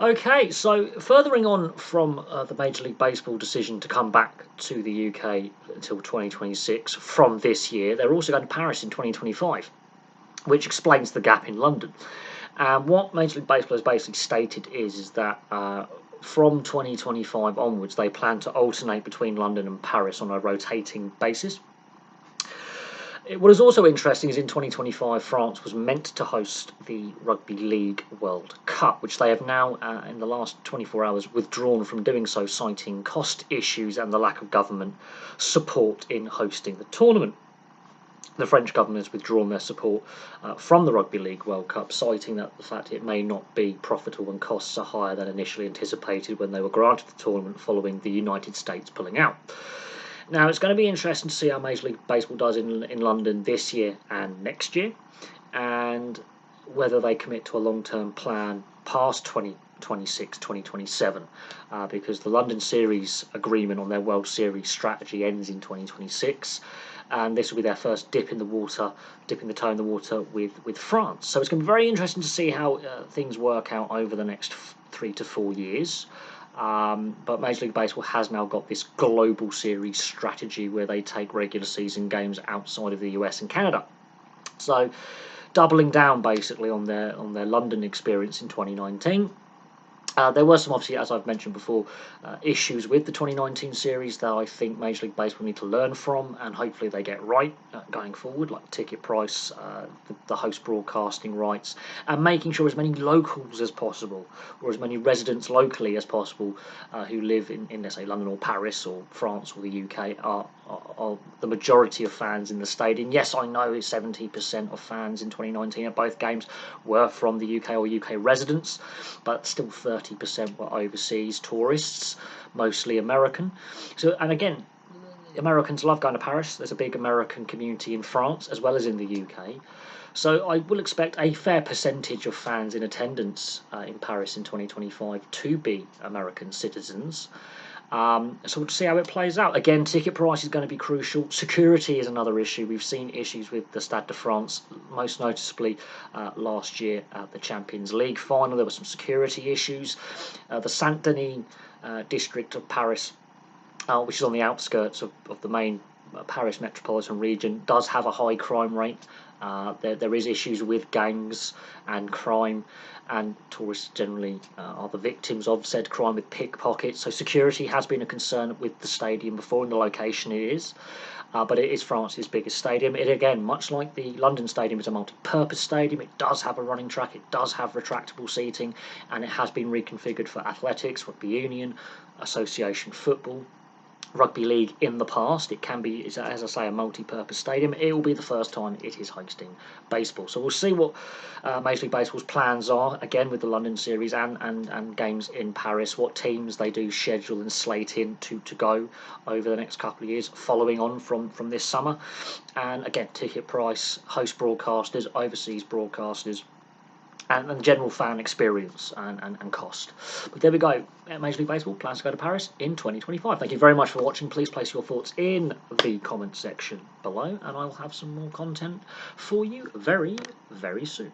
Okay, so furthering on from the Major League Baseball decision to come back to the UK until 2026 from this year, they're also going to Paris in 2025, which explains the gap in London. And what Major League Baseball has basically stated is that from 2025 onwards, they plan to alternate between London and Paris on a rotating basis. What is also interesting is in 2025, France was meant to host the Rugby League World Cup, which they have now, in the last 24 hours, withdrawn from doing so, citing cost issues and the lack of government support in hosting the tournament. The French government has withdrawn their support from the Rugby League World Cup, citing that the fact it may not be profitable and costs are higher than initially anticipated when they were granted the tournament following the United States pulling out. Now, it's going to be interesting to see how Major League Baseball does in London this year and next year, and whether they commit to a long-term plan past 2026, 2027, because the London Series agreement on their World Series strategy ends in 2026, and this will be their first dipping the toe in the water with France. So it's going to be very interesting to see how things work out over the next 3 to 4 years. But Major League Baseball has now got this global series strategy where they take regular season games outside of the US and Canada. So doubling down basically on their London experience in 2019. There were some, obviously, as I've mentioned before, issues with the 2019 series that I think Major League Baseball need to learn from, and hopefully they get right going forward, like ticket price, the host broadcasting rights, and making sure as many locals as possible, or as many residents locally as possible, who live in, let's say, London or Paris or France or the UK, are the majority of fans in the stadium. Yes, I know 70% of fans in 2019 at both games were from the UK or UK residents, but still 30% were overseas tourists, mostly American. So, and again, Americans love going to Paris. There's a big American community in France as well as in the UK. So I will expect a fair percentage of fans in attendance in Paris in 2025 to be American citizens. So we'll see how it plays out. Again, ticket price is going to be crucial. Security is another issue. We've seen issues with the Stade de France, most noticeably last year at the Champions League final. There were some security issues. The Saint-Denis district of Paris, which is on the outskirts of the main Paris metropolitan region, does have a high crime rate. There is issues with gangs and crime, and tourists generally are the victims of said crime with pickpockets. So security has been a concern with the stadium before, and the location it is. But it is France's biggest stadium. It, again, much like the London Stadium, is a multi-purpose stadium. It does have a running track, it does have retractable seating, and it has been reconfigured for athletics, rugby union, association football, rugby league in the past. It can be, as I say, a multi-purpose stadium. It will be the first time it is hosting baseball. So we'll see what Major League Baseball's plans are, again, with the London series and games in Paris, what teams they do schedule and slate in to go over the next couple of years, following on from this summer. And again, ticket price, host broadcasters, overseas broadcasters, and general fan experience and cost. But there we go. Major League Baseball plans to go to Paris in 2025. Thank you very much for watching. Please place your thoughts in the comment section below, and I'll have some more content for you very, very soon.